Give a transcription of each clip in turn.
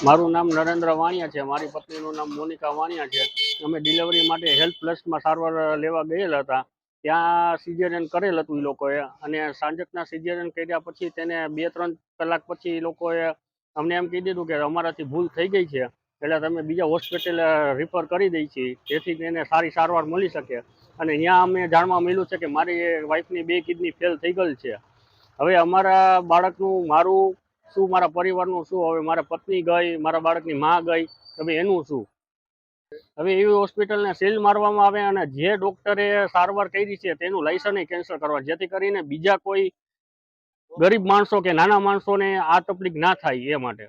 મારું નામ નરેન્દ્ર વાણિયા છે. મારી પત્નીનું નામ મોનિકા વાણિયા છે. અમે ડિલિવરી માટે હેલ્થ પ્લસમાં સારવાર લેવા ગયેલા હતા. ત્યાં સિઝેરિયન કરેલ હતું એ લોકોએ, અને સાંજકના સિઝેરિયન કર્યા પછી તેને 2-3 કલાક પછી એ લોકોએ અમને એમ કહી દીધું કે અમારાથી ભૂલ થઈ ગઈ છે, એટલે તમે બીજા હોસ્પિટલ રિફર કરી દઈ છીએ, જેથી તેને સારી સારવાર મળી શકે. અને ત્યાં અમને જાણવા મળ્યું છે કે મારી વાઈફની 2 કિડની ફેલ થઈ ગયેલ છે. હવે અમારા બાળકનું મારું શું, મારા પરિવારનું શું, હવે મારા પત્ની ગઈ, મારા બાળકની માં ગઈ, હવે એનું શું? હવે એવી હોસ્પિટલને સીલ મારવામાં આવે અને જે ડોક્ટરે સારવાર કરી છે તેનું લાયસન્સ કેન્સલ કરવા, જેથી કરીને બીજા કોઈ ગરીબ માણસો કે નાના માણસોને આ તકલીફ ના થાય એ માટે.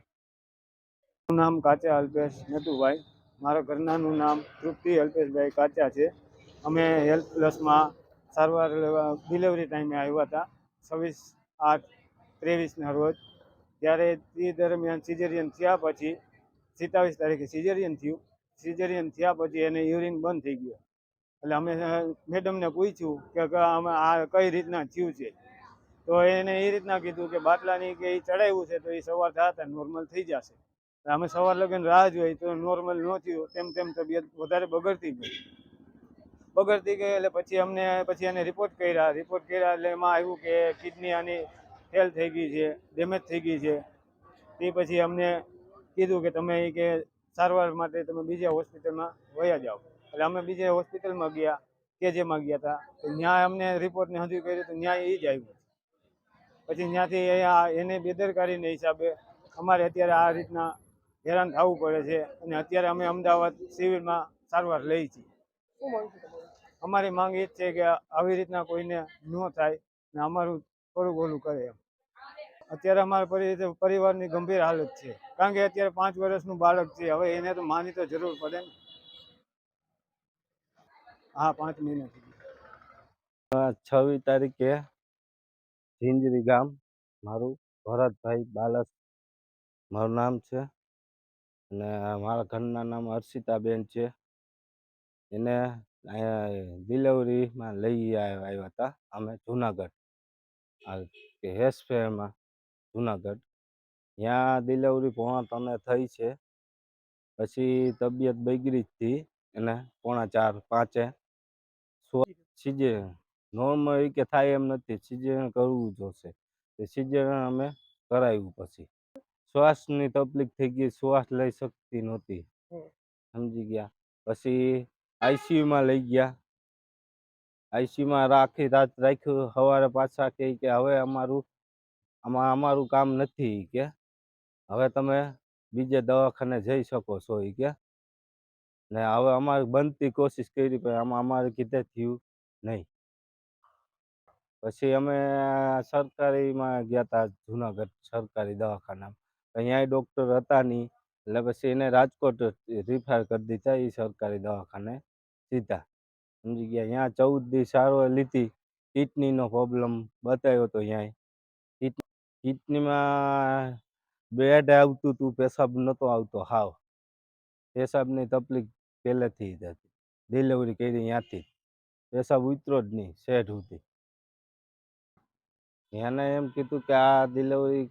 નામ કાચા અલ્પેશ નટુભાઈ, મારા ઘરનાનું નામ તૃપ્તિ અલ્પેશભાઈ કાચા છે. અમે હેલ્થ પ્લસમાં સારવાર લેવા ડિલિવરી ટાઈમે આવ્યા હતા 26/8/23ના રોજ. ત્યારે તે દરમિયાન સિઝેરિયન થયા પછી 27 તારીખે સિઝેરિયન થયું. સિઝેરિયન થયા પછી એને યુરિન બંધ થઈ ગયો. એટલે અમે મેડમને પૂછ્યું કે અમે આ કઈ રીતના થયું છે, તો એને એ રીતના કીધું કે બાટલાની કે એ ચડાવ્યું છે તો એ સવાર થતા નોર્મલ થઈ જશે. અમે સવાર લગન રાહ જોઈ તો નોર્મલ ન થયું. તેમ તબિયત વધારે બગડતી ગઈ એટલે પછી એને રિપોર્ટ કર્યા એટલે એમાં આવ્યું કે કિડની આની ફેલ થઈ ગઈ છે, ડેમેજ થઈ ગઈ છે. તે પછી અમને કીધું કે તમે કે સારવાર માટે તમે બીજા હોસ્પિટલમાં વયા જાઓ. એટલે અમે બીજા હોસ્પિટલમાં ગયા, કેજેમાં ગયા હતા. તો ત્યાં અમને રિપોર્ટને હજુ કર્યું તો ત્યાં એ જ આવ્યું. પછી ત્યાંથી એને બેદરકારીને હિસાબે અમારે અત્યારે આ રીતના હેરાન થવું પડે છે. અને અત્યારે અમે અમદાવાદ સિવિલમાં સારવાર લઈ છીએ. અમારી માંગ એ જ છે કે આવી રીતના કોઈને ન થાય ને અમારું થોડુંક ઓલું કરે એમ. અત્યારે અમારા પરિવારની ગંભીર હાલત છે, કારણ કે અત્યારે 5 વર્ષનું બાળક છે. હવે એને તો માની તો જરૂર પડે ને. હા, 5 મહિના. 26 તારીખે ઝીંઝરી ગામ, મારું ભરતભાઈ બાલસ મારું નામ છે, અને મારા ઘરના નામ હર્ષિતાબેન છે. એને ડિલિવરીમાં લઈ આવ્યા હતા અમે જુનાગઢ, હેસફેરમાં જુનાગઢ. ત્યાં ડિલિવરી 3:15 થઈ છે. પછી તબિયત બગડી હતી એને 4:45-5 સિઝેરિયન નોર્મલ કે થાય એમ નથી, સિઝેરિયન કરવું જોશે. સિઝેરિયન અમે કરાવ્યું. પછી શ્વાસની તકલીફ થઈ ગઈ, શ્વાસ લઈ શકતી નહોતી, સમજી ગયા. પછી આઈસીયુમાં લઈ ગયા. આઈસીયુમાં આખી રાત રાખ્યું. સવારે પાછા કહે કે હવે અમારું કામ નથી, કે હવે તમે બીજે દવાખાને જઈ શકો છો કે. ને હવે અમારે બનતી કોશિશ કરી, પણ આમાં અમારે કીધે થયું નહીં. પછી અમે સરકારીમાં ગયા હતા, જુનાગઢ સરકારી દવાખાનામાં. અહીંયા ડૉક્ટર હતા નહીં, એટલે પછી એને રાજકોટ રિફર કરી દીધા એ સરકારી દવાખાને સીધા, સમજી ગયા. અહીંયા 14 દી સારવાર લીધી. કિડનીનો પ્રોબ્લેમ બતાવ્યો હતો. અહીંયા કિડનીમાં બ્લેડ આવતું હતું, પેશાબ નહોતો આવતો હાવ. પેશાબની તકલીફ પહેલેથી જ હતી. ડિલિવરી કરી ત્યાંથી પેશાબ ઉતરો જ નહીં સેટ સુધી. એને એમ કીધું કે આ ડિલિવરી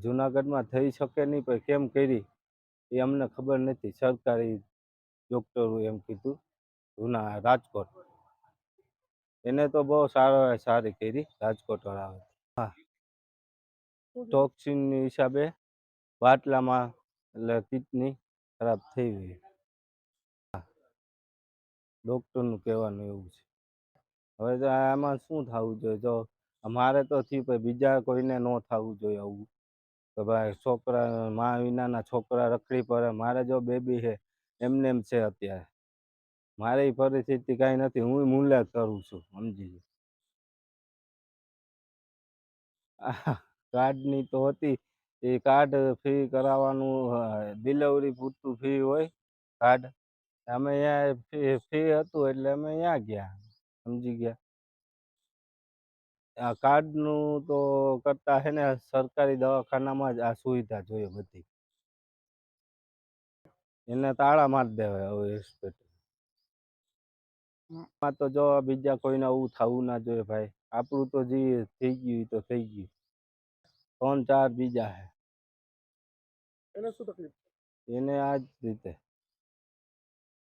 જુનાગઢમાં થઈ શકે નહીં, પણ કેમ કરી એ અમને ખબર નથી. સરકારી ડૉક્ટરો એમ કીધું રાજકોટ. એને તો બહુ સારી કરી રાજકોટ વાળા. હા, ટોક્સિનની હિસાબે બાટલામાં એટલે કિડની ખરાબ થઈ ગઈ. ડૉક્ટરનું કહેવાનું એવું છે. હવે તો આમાં શું થવું જોઈએ? જો અમારે તો થયું, પણ બીજા કોઈને ન થવું જોઈએ આવું. તો ભાઈ છોકરા મા વિનાના છોકરા રખડી પડે. મારે જો બેબી છે એમને એમ છે અત્યારે. મારી પરિસ્થિતિ કાંઈ નથી, હું મૂલ્ય કરું છું, સમજી. કાર્ડની તો હતી, એ કાર્ડ ફ્રી કરાવવાનું, ડિલિવરી પૂરતું ફ્રી હોય કાર્ડ. અમે અહીંયા ફ્રી હતું એટલે અમે અહીંયા ગયા, સમજી ગયા. આ કાર્ડનું તો કરતા છે ને સરકારી દવાખાનામાં જ આ સુવિધા જોઈએ બધી. એને તાળા મારી દેવાય હવે હોસ્પિટલમાં. તો જો બીજા કોઈને આવું થવું ના જોઈએ ભાઈ. આપણું તો જે થઈ ગયું તો થઈ ગયું. 3-4 બીજા છે. એને શું તકલીફ? એને આ જ રીતે